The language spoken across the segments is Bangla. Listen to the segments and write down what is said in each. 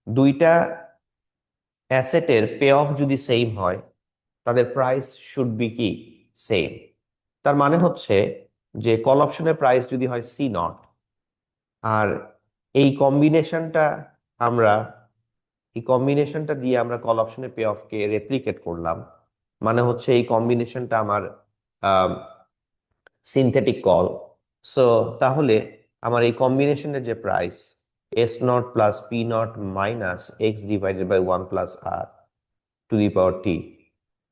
দুইটা অ্যাসেটের পে অফ যদি সেম হয় তাদের প্রাইস শুড বি কি সেম। তার মানে হচ্ছে যে কল অপশনের প্রাইস যদি হয় সি নট, আর এই কম্বিনেশনটা আমরা দিয়ে আমরা কল অপশনের পে অফকে রেপ্লিকেট করলাম, মানে হচ্ছে এই কম্বিনেশনটা আমার সিনথেটিক কল। সো তাহলে আমার এই কম্বিনেশনের যে price s naught plus P naught minus x divided by 1 + r to the power T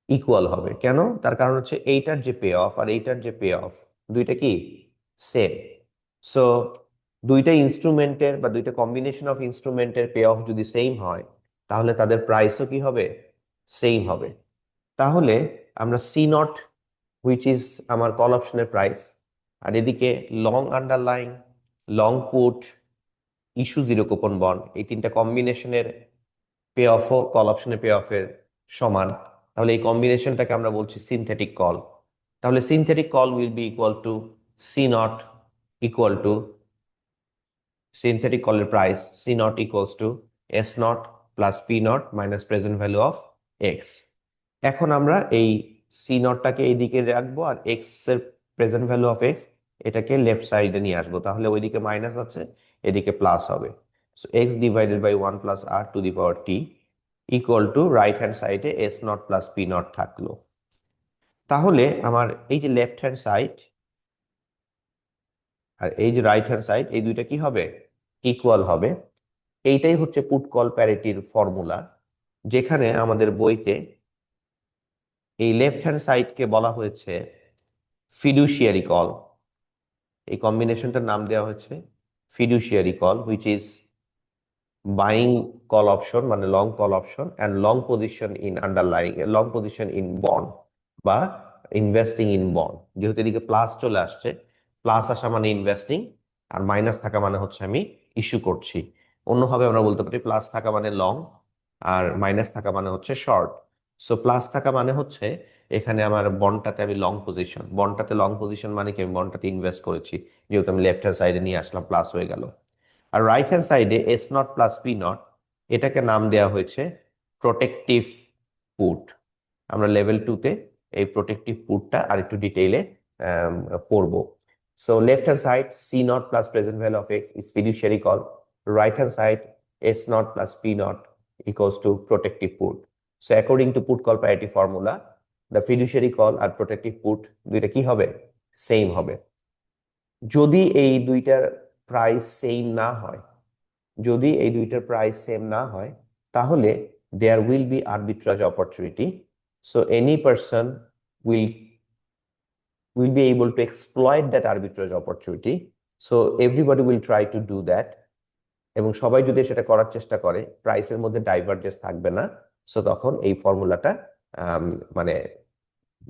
equal হবে। কেন? তার কারণ হচ্ছে এইটার যে পে অফ আর এইটার যে পে অফ দুইটা কি সেম। সো দুইটা ইনস্ট্রুমেন্টের বা দুইটা কম্বিনেশন অফ ইনস্ট্রুমেন্টের পে অফ যদি সেম হয় তাহলে তাদের প্রাইসও কি হবে সেম হবে। তাহলে আমরা সি নট হুইচ ইজ আমার কল অপশনের প্রাইস, আর এদিকে long underline, long put, issue zero coupon bond, এই তিনটা কম্বিনেশনের পে অফও কল অপশনের পে অফের সমান। তাহলে এই কম্বিনেশনটাকে আমরা বলছি সিনথেটিক কল। তাহলে synthetic call will be equal to C naught equal to synthetic কলের price C naught equals to S naught plus P naught minus present value of X. এখন আমরা এই সি নটটাকে এইদিকে রাখবো আর এক্স এর প্রেজেন্ট ভ্যালু অফ এক্স এটাকে লেফট সাইডে নিয়ে আসবো, তাহলে ওইদিকে মাইনাস আছে এদিকে প্লাস হবে। So X divided by 1 + r to the power T equal to right hand সাইডে S naught plus P naught থাকলো। তাহলে আমার এই যে লেফট হ্যান্ড সাইড আর এই যে রাইট হ্যান্ড সাইড এই দুইটা কি হবে ইকুয়াল হবে। এইটাই হচ্ছে পুট কল প্যারিটির ফর্মুলা, যেখানে আমাদের বইতে এই লেফট হ্যান্ড সাইডকে বলা হয়েছে ফিডুশিয়ারি কল। এই কম্বিনেশনটার নাম দেওয়া হয়েছে fiduciary call, which is buying call option মানে long call option and long position in underlying, long position in bond বা ইনভেস্টিং ইন বন্ড। যেহেতু এদিকে প্লাস চলে আসছে, প্লাস আসা মানে ইনভেস্টিং আর মাইনাস থাকা মানে হচ্ছে আমি ইস্যু করছি। অন্যভাবে আমরা বলতে পারি প্লাস থাকা মানে লং আর মাইনাস থাকা মানে হচ্ছে শর্ট। সো প্লাস থাকা মানে হচ্ছে এখানে আমার বন্ডটাতে আমি লং পজিশন, বন্ডটাতে লং পজিশন মানে কি আমি বন্ডটাতে ইনভেস্ট করেছি, যেহেতু আমি লেফট হ্যান্ড সাইডে নিয়ে আসলাম প্লাস হয়ে গেল। আর রাইট হ্যান্ড সাইডে S naught plus P naught এটাকে নাম দেওয়া হয়েছে প্রোটেক্টিভ পুট। আমরা লেভেল 2-তে এই প্রোটেক্টিভ পুটটা আর একটু ডিটেইলে পড়বো। So left hand side c naught plus present value of x is fiduciary call, right hand side s naught plus P naught equals to protective put. So according to put call parity formula, the fiduciary call আর protective put দুইটা কি হবে সেম হবে। যদি এই দুইটার প্রাইস সেম না হয়, যদি এই দুইটার প্রাইস সেম না হয় তাহলে there will be arbitrage opportunity. So any person will be able to exploit that arbitrage opportunity. So everybody will try to do that. এবং সবাই যদি সেটা করার চেষ্টা করে প্রাইসের মধ্যে ডাইভারজেন্স থাকবে না। সো তখন এই ফর্মুলাটা মানে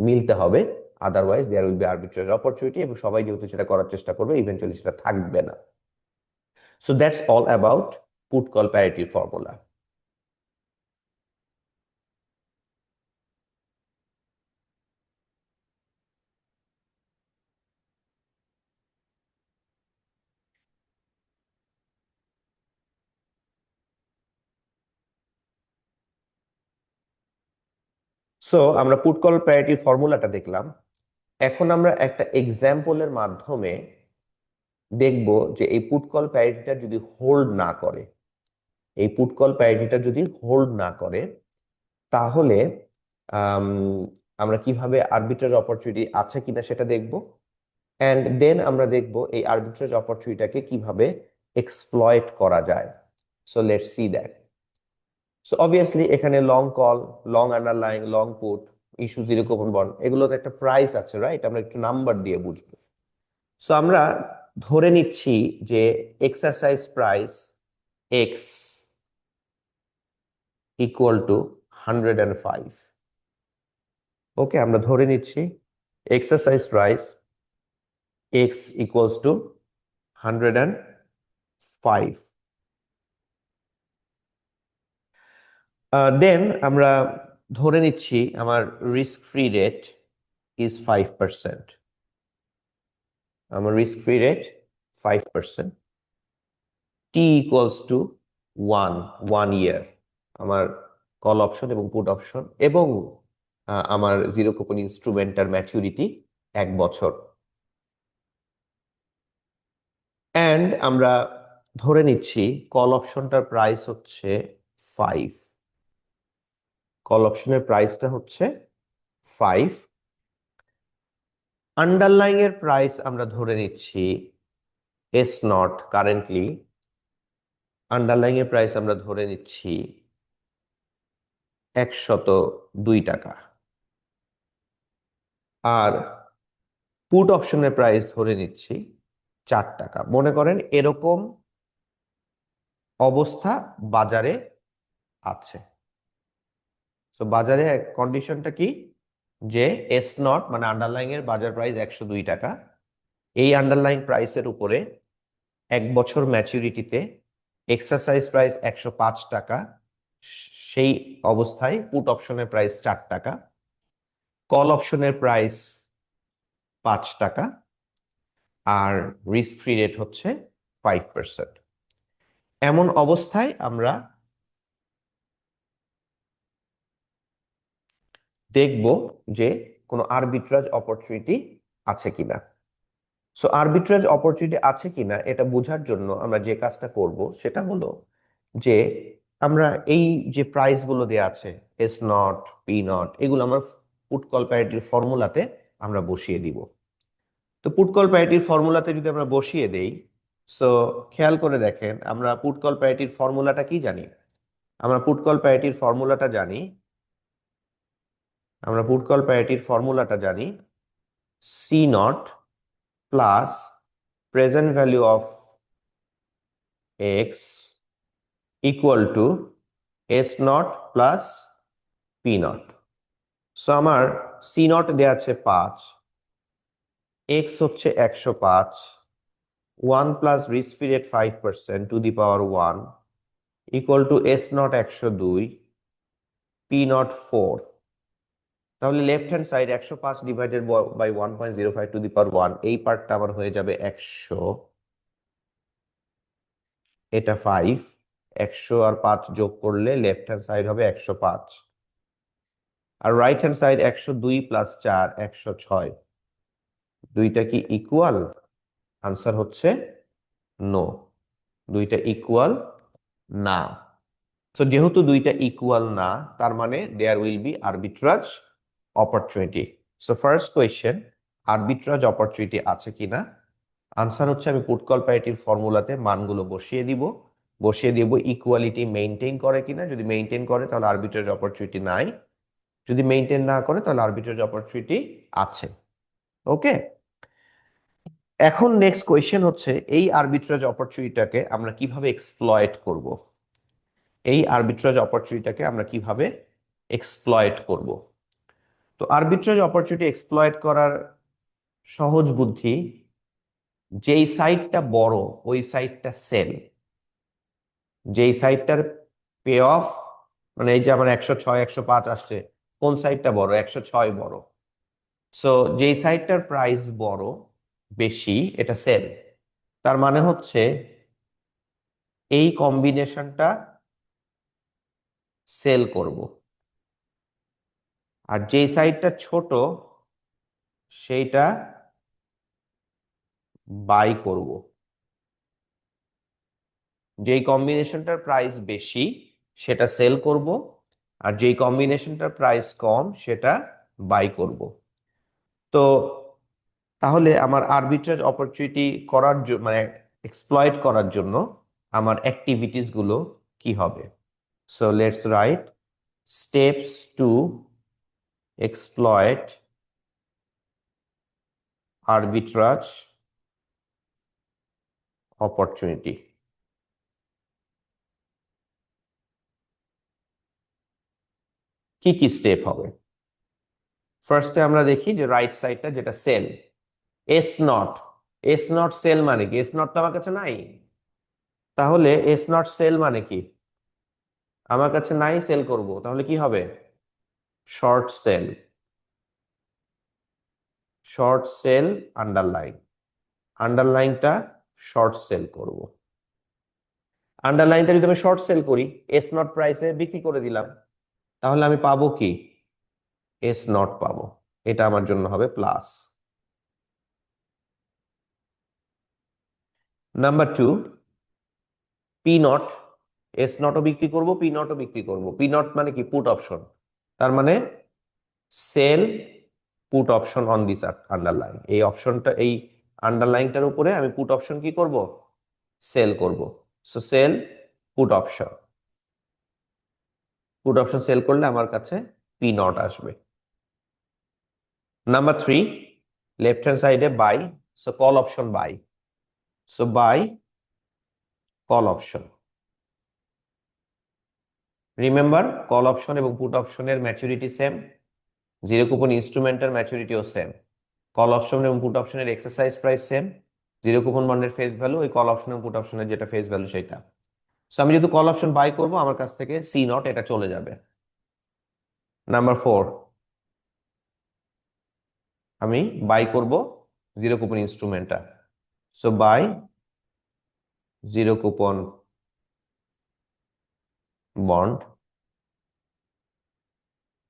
মিলতে হবে, otherwise there will be arbitrary opportunity, এবং সবাই যেহেতু সেটা করার চেষ্টা করবে ইভেন্চুয়ালি সেটা থাকবে না। So that's all about put call parity formula. So আমরা পুট কল প্যারিটি ফর্মুলাটা দেখলাম। এখন আমরা একটা এক্সাম্পলের মাধ্যমে দেখব যে এই পুট কল প্যারিটিটা যদি হোল্ড না করে, এই পুট কল প্যারিটিটা যদি হোল্ড না করে তাহলে আমরা কিভাবে আরবিট্রারি অপরচুনিটি আছে কিনা সেটা দেখব, অ্যান্ড দেন আমরা দেখব এই আরবিট্রারি অপরচুনিটিটাকে কিভাবে এক্সপ্লয়েট করা যায়। So let's see that. So obviously এখানে long call, long underlying, long put, issue zero coupon bond এগুলোতে একটা প্রাইস আছে, রাইট? আমরা একটু নাম্বার দিয়ে বুঝবো। সো আমরা ধরে নিচ্ছি যে exercise price x equal to 105। ওকে, আমরা ধরে নিচ্ছি exercise price x equals to 105। দেন আমরা ধরে নিচ্ছি আমার রিস্ক ফ্রি রেট ইজ 5%। আমার risk free rate 5%, T equals to one year, আমার কল অপশন এবং পুট অপশন এবং আমার জিরো কুপন ইনস্ট্রুমেন্টার ম্যাচুরিটি 1 বছর। অ্যান্ড আমরা ধরে নিচ্ছি কল অপশনটার প্রাইস হচ্ছে 5। কল অপশনের প্রাইসটা হচ্ছে 5। আন্ডারলাইং এর প্রাইস আমরা ধরে নিচ্ছি S0 কারেন্টলি। আন্ডারলাইং এর প্রাইস আমরা ধরে নিচ্ছি 102 টাকা। আর পুট অপশনের প্রাইস ধরে নিচ্ছি 4 টাকা। মনে করেন এরকম অবস্থা বাজারে আছে। তো বাজারে কন্ডিশনটা কি, যে S0 মানে আন্ডারলাইং এর বাজার প্রাইস 102 টাকা। এই আন্ডারলাইং প্রাইসের উপরে 1 বছর ম্যাচুরিটিতে এক্সারসাইজ প্রাইস 105 টাকা। সেই অবস্থায় পুট অপশনের প্রাইস 4 টাকা, কল অপশনের প্রাইস 5 টাকা, আর রিস্ক ফ্রি রেট হচ্ছে 5%। এমন অবস্থায় আমরা দেখব যে কোনো আরবিট্রাজ অপরচুনিটি আছে কিনা। সো আরবিট্রাজ অপরচুনিটি আছে কিনা এটা বোঝার জন্য আমরা যে কাজটা করব সেটা হলো যে আমরা এই যে প্রাইস গুলো দেয়া আছে S0, P0, এগুলো আমরা পুট কল প্যারিটির ফর্মুলাতে আমরা বসিয়ে দিব। তো পুট কল প্যারিটির ফর্মুলাতে যদি আমরা বসিয়ে দেই, সো খেয়াল করে দেখেন আমরা পুট কল প্যারিটির ফর্মুলাটা কি জানি। আমরা পুট কল প্যারিটির ফর্মুলাটা জানি আমরা পুট কল প্যারিটির ফর্মুলাটা জানি C0 plus present value of x equal to S0 plus P0। সো আমার C0 দেয়া আছে 5, x হচ্ছে 105, 1 plus risk free rate 5% to the power 1 equal to S0 102, P0 4। তাহলে left hand side 105 divided by 1.05 to the power 1, এই পার্টটা আমার হয়ে যাবে 100, এটা 5, 100 আর 5 যোগ করলে লেফট হ্যান্ড সাইড হবে 105, আর রাইট হ্যান্ড সাইড 102 প্লাস 4 106। দুইটা কি ইকুয়াল? আনসার হচ্ছে নো, দুইটা ইকুয়াল না। সো যেহেতু দুইটা ইকুয়াল না, তার মানে there will be arbitrage opportunity. So first question, arbitrage opportunity আছে কিনা। আনসার হচ্ছে আমি পুট কল প্যারিটির ফর্মুলাতে মানগুলো বসিয়ে দিব ইকুয়ালিটি মেইনটেইন করে কিনা। যদি মেইনটেইন করে তাহলে আরবিট্রাজ অপরচুনিটি নাই, যদি মেইনটেইন না করে তাহলে আরবিট্রাজ অপরচুনিটি আছে। ওকে, এখন নেক্সট কোয়েশ্চেন হচ্ছে এই আরবিট্রাজ অপরচুনিটিটাকে আমরা কিভাবে এক্সপ্লয়েট করব। এই আরবিট্রাজ অপরচুনিটিটাকে আমরা কিভাবে এক্সপ্লয়েট করব। তো আরবিট্রাজ অপরচুনিটি এক্সপ্লয়েট করার সহজ বুদ্ধি, যেই সাইটটা বড় ওই সাইটটা সেল। যেই সাইটটার পে অফ, মানে এই যে আমার 106 105 আসছে, কোন সাইটটা বড়? 106 বড়। সো যেই সাইটটার প্রাইস বড় বেশি এটা সেল। তার মানে হচ্ছে এই কম্বিনেশনটা সেল করব, আর যেই সাইটটা ছোট সেইটা বাই করব। যেই কম্বিনেশনটার প্রাইস বেশি সেটা সেল করব, আর যেই কম্বিনেশনটার প্রাইস কম সেটা বাই করব। তো তাহলে আমার আরবিট্রাজ অপরচুনিটি করার মানে এক্সপ্লয়েট করার জন্য আমার অ্যাক্টিভিটিস গুলো কি হবে। So let's write steps to exploit arbitrage opportunity. কি কি স্টেপ হবে? ফার্স্টে আমরা দেখি যে রাইট সাইডটা যেটা সেল, S0। S0 সেল মানে কি? S0 তো আমার কাছে নাই, তাহলে S0 সেল মানে কি? আমার কাছে নাই, সেল করব, তাহলে কি হবে? Short sell. Short sell underline, আন্ডারলাইনটা শর্ট সেল করব। আন্ডারলাইনটা যদি আমি শর্ট সেল করি, এস নট প্রাইসে বিক্রি করে দিলাম, তাহলে আমি পাবো কি? এস নট পাবো। এটা আমার জন্য হবে plus. Number 2, P naught, S নটও বিক্রি করব, পি নটও বিক্রি করব। পি নট মানে কি? Put option. তার মানে sell put option on this underline. এই অপশনটা, এই আন্ডারলাইনটার উপরে আমি পুট অপশন কি করব? সেল করব। So sell put option. Put option sell করলে আমার কাছে পি নট আসবে। নাম্বার 3, লেফট হ্যান্ড সাইডে buy, so call option buy. So buy call option. Remember, call option এবং পুট অপশনের ম্যাচুরিটি সেম, জিরো কুপন ইনস্ট্রুমেন্টের ম্যাচুরিটিও সেম। কল অপশন এবং পুট অপশনের exercise price same, zero coupon বন্ডের ফেস ভ্যালু ওই কল অপশন এবং পুট অপশনের যেটা ফেস ভ্যালু সেটা। সো আমি যেহেতু কল অপশন বাই করব, আমার কাছ থেকে সি নট এটা চলে যাবে। নাম্বার 4, আমি বাই করব জিরো কুপন ইনস্ট্রুমেন্টটা। So buy zero coupon bond.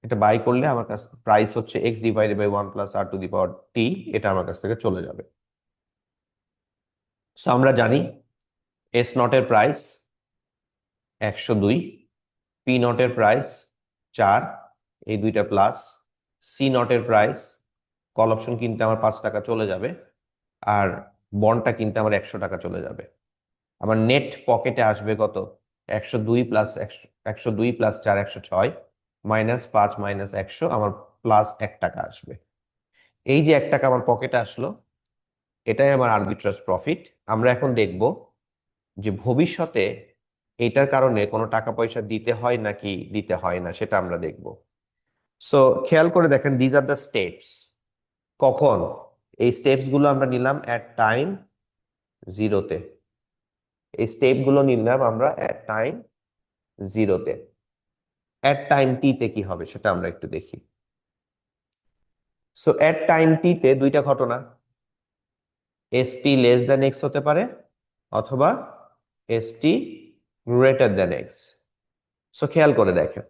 এটা বাই করলে আমার কাছে প্রাইস হচ্ছে X divided by 1 plus R to the power T, এটা আমার কাছ থেকে চলে যাবে। সো আমরা জানি এস নটের প্রাইস 102, পি নটের প্রাইস 4, এই দুইটা প্লাস, সি নটের প্রাইস, কল অপশন কিনতে আমার 5 টাকা চলে যাবে, আর বন্ডটা কিনতে আমার 100 টাকা চলে যাবে। আমার নেট পকেটে আসবে কত? 102 প্লাস 102 প্লাস 4 106, মাইনাস 5 মাইনাস 100, আমার প্লাস 1 টাকা আসবে। এই যে 1 টাকা আমার পকেটে আসলো, এটাই আমার আরবিট্রাজ প্রফিট। আমরা এখন দেখব যে ভবিষ্যতে এটার কারণে কোনো টাকা পয়সা দিতে হয় নাকি দিতে হয় না, সেটা আমরা দেখব। সো খেয়াল করে দেখেন, দিজ আর দ্য স্টেপস। কখন? এই স্টেপস গুলো আমরা নিলাম এট টাইম জিরোতে। এই স্টেপ গুলো নিলাম আমরা এট টাইম জিরোতে। এট টাইম টি তে কি হবে সেটা আমরা একটু দেখি। সো এট টাইম টি তে দুইটা ঘটনা, S T less than x হতে পারে অথবা S T greater than x. So খেয়াল করে দেখেন,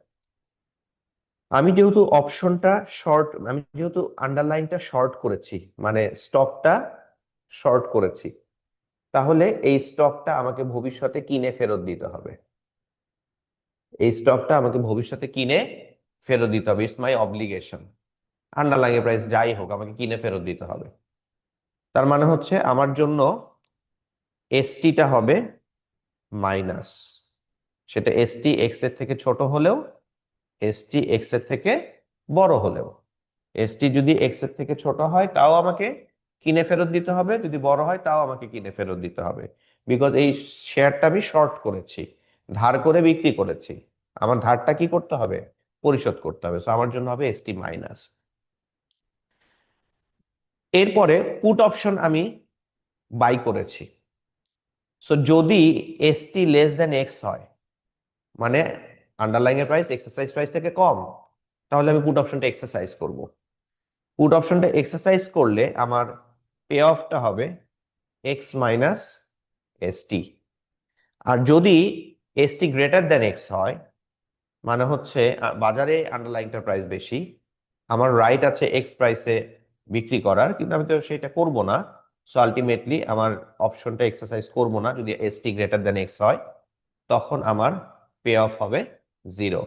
আমি যেহেতু অপশনটা শর্ট, আমি যেহেতু আন্ডারলাইনটা শর্ট করেছি, মানে স্টকটা শর্ট করেছি, তাহলে এই স্টকটা আমাকে ভবিষ্যতে কিনে ফেরত দিতে হবে। এই স্টকটা আমাকে ভবিষ্যতে কিনে ফেরত দিতে হবে। It's my obligation. Underline price যাই হোক, আমাকে কিনে ফেরত দিতে হবে। তার মানে হচ্ছে আমার জন্য এসটিটা হবে মাইনাস, সেটা এসটি এক্স এর থেকে ছোট হলেও, এসটি এক্স এর থেকে বড় হলেও। এসটি যদি এক্স এর থেকে ছোট হয় তাও আমাকে কিনে ফেরত দিতে হবে, যদি বড় হয় তাও আমাকে কিনে ফেরত দিতে হবে। বিকজ এই শেয়ারটা আমি শর্ট করেছি, ধার করে বিক্রি করেছি, আমার ধারটা কি করতে হবে? পরিশোধ করতে হবে। সো আমার জন্য হবে এসটি মাইনাস। এরপরে পুট অপশন আমি বাই করেছি। সো যদি এসটি লেস দেন এক্স হয়, মানে আন্ডারলাইং এর প্রাইস এক্সারসাইজ প্রাইস থেকে কম, তাহলে আমি পুট অপশনটা এক্সারসাইজ করব। পুট অপশনটা এক্সারসাইজ করলে আমার পে অফটা হবে এক্স মাইনাস এসটি। আর যদি এসটি গ্রেটার দেন এক্স হয়, মানে হচ্ছে বাজারে আন্ডারলাইংটার প্রাইস বেশি, আমার রাইট আছে এক্স প্রাইসে বিক্রি করার, কিন্তু আমি তো সেটা করব না। সো আলটিমেটলি আমার অপশনটা এক্সারসাইজ করব না যদি এসটি গ্রেটার দেন এক্স হয়, তখন আমার পে অফ হবে 0।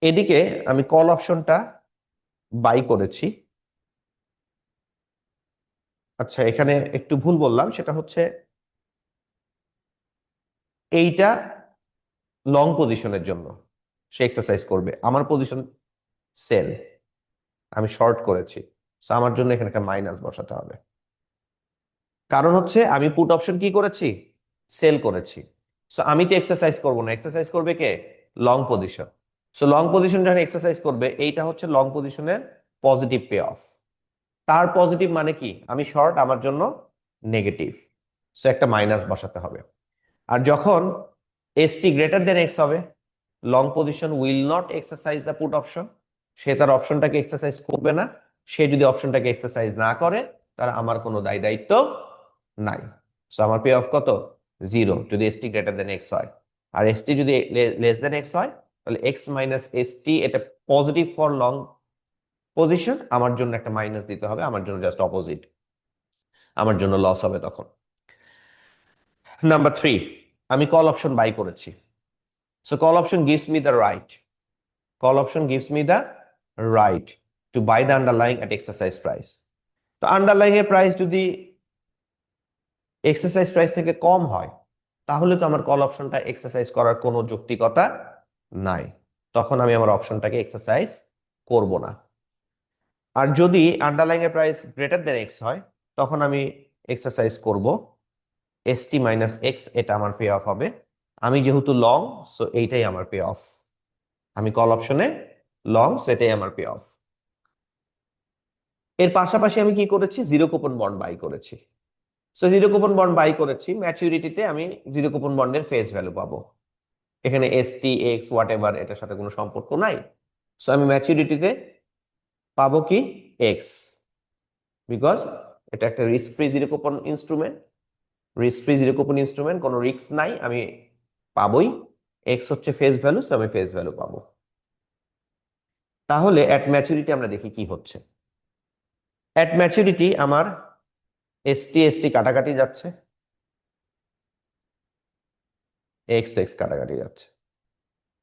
এদিকে আমি কল অপশনটা বাই করেছি। আচ্ছা, এখানে একটু ভুল বললাম, সেটা হচ্ছে এইটা লং পজিশনের জন্য সে এক্সারসাইজ করবে, আমার পজিশন সেল, আমি শর্ট করেছি। সো আমার জন্য এখানে একটা মাইনাস বসাতে হবে, কারণ হচ্ছে আমি পুট অপশন কি করেছি? সেল করেছি। সো আমি তো এক্সারসাইজ করব না, এক্সারসাইজ করবে কে? Long position. So long position যখন এক্সারসাইজ করবে, এইটা হচ্ছে লং পজিশনের পজিটিভ পে অফ। তার পজিটিভ মানে কি? আমি শর্ট, আমার জন্য নেগেটিভ। সো একটা মাইনাস বসাতে হবে। আর যখন এসটি গ্রেটার দেন এক্স হবে, long position will not exercise the put option, সে তার অপশনটাকে এক্সারসাইজ করবে না। সে যদি অপশনটাকে এক্সারসাইজ না করে, তার আমার কোনো দায় দায়িত্ব নাই। সো আমার পে অফ কত? 0 যদি এসটি গ্রেটার দেন এক্স হয়, আর এসটি যদি লেস দেন এক্স হয় তাহলে এক্স মাইনাস এসটি, এটা পজিটিভ ফর লং পজিশন, আমার জন্য একটা মাইনাস দিতে হবে, আমার জন্য জাস্ট অপোজিট, আমার জন্য লস হবে তখন। নাম্বার 3, আমি কল অপশন বাই করেছি। So call option gives me the right, call option gives me the right to buy the underlying at exercise price. তো আন্ডারলাইং এর প্রাইস যদি এক্সারসাইজ প্রাইস থেকে কম হয় তাহলে তো আমার কল অপশনটা এক্সারসাইজ করার কোনো যৌক্তিকতা নাই, তখন আমি আমার অপশনটাকে এক্সারসাইজ করব না। আর যদি আন্ডারলাইং এর প্রাইস গ্রেটার দেন এক্স হয় তখন আমি এক্সারসাইজ করব, এসটি মাইনাস এক্স এটা আমার পে অফ হবে। আমি যেহেতু লং, সো এইটাই আমার পে অফ, আমি কল অপশনে লং, সো এটাই আমার পে অফ। এর পাশাপাশি আমি কি করেছি, জিরো কুপন বন্ড বাই করেছি। So zero coupon bond buy করেছি, ম্যাচুরিটিতে আমি জিরো কুপন বন্ডের ফেস ভ্যালু পাবো, এখানে এসটি এক্স হোয়াট এভার এটার সাথে কোনো সম্পর্ক নাই। সো আমি ম্যাচুরিটিতে পাবো কি এক্স, বিকজ এটা একটা risk free zero coupon instrument, risk free zero coupon instrument, কোনো রিস্ক নাই, আমি পাবোই। এক্স হচ্ছে ফেস ভ্যালু, সো আমি ফেস ভ্যালু পাবো। তাহলে অ্যাট ম্যাচুরিটি আমরা দেখি কি হচ্ছে। অ্যাট ম্যাচুরিটি আমার এসটি এসটি কাটাকাটি যাচ্ছে, এক্স এক্স কাটাকাটি যাচ্ছে,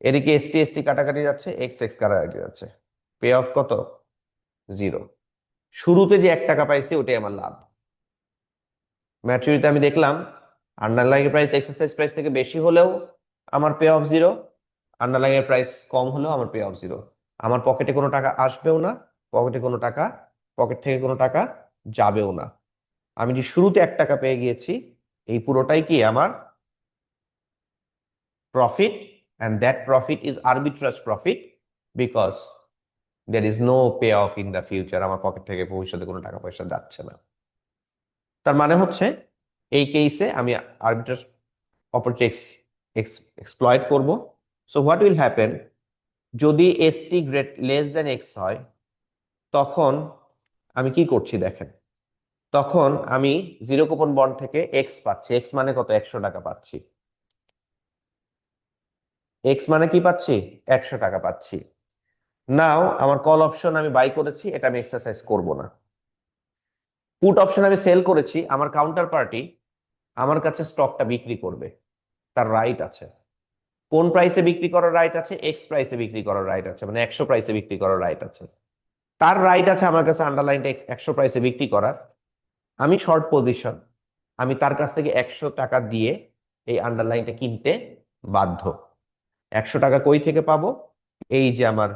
এদিকে এসটি এসটি কাটাকাটি যাচ্ছে, এক্স এক্স কাটাকাটি যাচ্ছে, পে অফ কত, 0। শুরুতে যে 1 টাকা পাইছি ওটাই আমার লাভ। ম্যাচুরিটি আমি দেখলাম আন্ডারলাইং প্রাইস এক্সারসাইজ প্রাইস থেকে বেশি হলেও আমার পে অফ 0, আন্ডারলাইং এর প্রাইস কম হলেও আমার পে অফ 0। আমার পকেটে কোনো টাকা আসবেও না, পকেট থেকে কোনো টাকা যাবেও না। আমি যে শুরুতে 1 টাকা পেয়ে গিয়েছি, এই পুরোটাই কি আমার profit, and that profit is arbitrage profit because there is no payoff in the future, আমার পকেট থেকে ভবিষ্যতে কোনো টাকা পয়সা যাচ্ছে না। তার মানে হচ্ছে এই কেসে আমি আরবিট্রেজ অপরচুনিটি এক্সপ্লয়েট করব। সো হোয়াট উইল হ্যাপেন, যদি এসটি লেস দেন এক্স হয় তখন আমি কি করছি দেখেন, তখন আমি জিরো কুপন বন্ড থেকে এক্স পাচ্ছি, এক্স মানে কত, 100 টাকা পাচ্ছি, এক্স মানে কি পাচ্ছি, 100 টাকা পাচ্ছি। নাও আমার কল অপশন আমি বাই করেছি, এটা আমি এক্সারসাইজ করব না। পুট অপশন আমি সেল করেছি, আমার কাউন্টার পার্টি আমার কাছে স্টকটা বিক্রি করবে, তার রাইট আছে। কোন প্রাইসে বিক্রি করার রাইট আছে, এক্স প্রাইসে বিক্রি করার রাইট আছে, মানে 100 প্রাইসে বিক্রি করার রাইট আছে। তার রাইট আছে আমার কাছে আন্ডারলাইনটা 100 প্রাইসে বিক্রি করার। আমি শর্ট পজিশন, আমি তার কাছ থেকে 100 টাকা দিয়ে এই আন্ডারলাইনটা কিনতে বাধ্য। 100 টাকা কই থেকে পাবো, এই যে আমার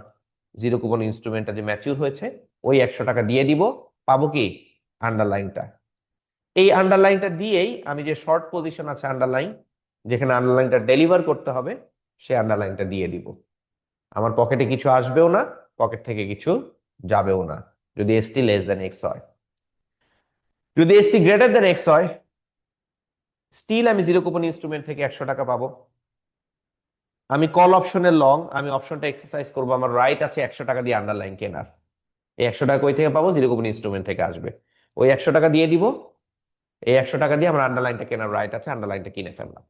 জিরো কুপন ইনস্ট্রুমেন্টটা যে ম্যাচিউর হয়েছে ওই 100 টাকা দিয়ে দিব, পাবো কি আন্ডারলাইনটা। এই আন্ডারলাইনটা দিয়েই আমি যে শর্ট পজিশন আছে আন্ডারলাইন, যেখানে আন্ডারলাইনটা ডেলিভার করতে হবে, সেই আন্ডারলাইনটা দিয়ে দিব। আমার পকেটে কিছু আসবেও না, পকেট থেকে কিছু যাবেও না, যদি এসটি লেস দেন এক্স হয়। যদি এসটি গ্রেটার দেন এক্স হয়, স্টিল আমি জিরো কুপন ইনস্ট্রুমেন্ট থেকে 100 টাকা পাবো। আমি কল অপশনের লং, আমি অপশনটা এক্সারসাইজ করবো, আমার রাইট আছে 100 টাকা দিয়ে আন্ডারলাইন কেনার। এই 100 টাকা কই থেকে পাবো, জিরো কুপন ইনস্ট্রুমেন্ট থেকে আসবে, ওই 100 টাকা দিয়ে দিব। এই 100 টাকা দিয়ে আমার আন্ডারলাইনটা কেনার রাইট আছে, আন্ডারলাইনটা কিনে ফেললাম।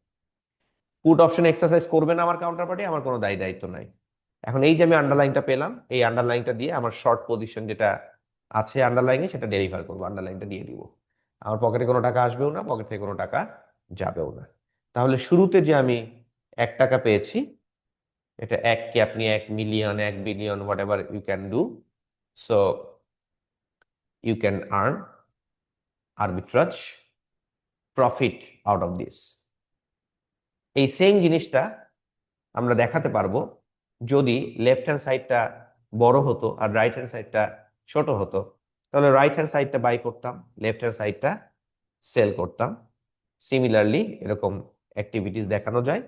পুট অপশন এক্সারসাইজ করবে না আমার কাউন্টার পার্টি, আমার কোনো দায়িত্ব নাই। এখন এই যে আমি আন্ডারলাইনটা পেলাম, এই আন্ডারলাইনটা দিয়ে আমার শর্ট পজিশন যেটা আছে আন্ডারলাইনে সেটা ডেলিভার করবো, আন্ডারলাইনটা দিয়ে দিব। আমার পকেটে কোনো টাকা আসবেও না, পকেট থেকে কোনো টাকা যাবেও না। তাহলে শুরুতে যে আমি 1 টাকা পেয়েছি, এটা 1 কে আপনি 1 million, 1 billion, whatever you can do, so you can earn arbitrage profit out of this. এই সেম জিনিসটা আমরা দেখাতে পারবো যদি লেফট হ্যান্ড সাইডটা বড় হতো আর রাইট হ্যান্ড সাইডটা ছোট হতো, তাহলে রাইট হ্যান্ড সাইডটা বাই করতাম, লেফট হ্যান্ড সাইডটা সেল করতাম। সিমিলারলি এরকম অ্যাক্টিভিটিস দেখানো যায়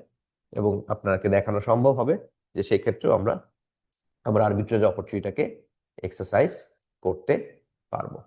এবং আপনাকে দেখানো সম্ভব হবে যে সেই ক্ষেত্রেও আমরা আরবিট্রেজ অপরচুনিটিটাকে এক্সারসাইজ করতে পারবো।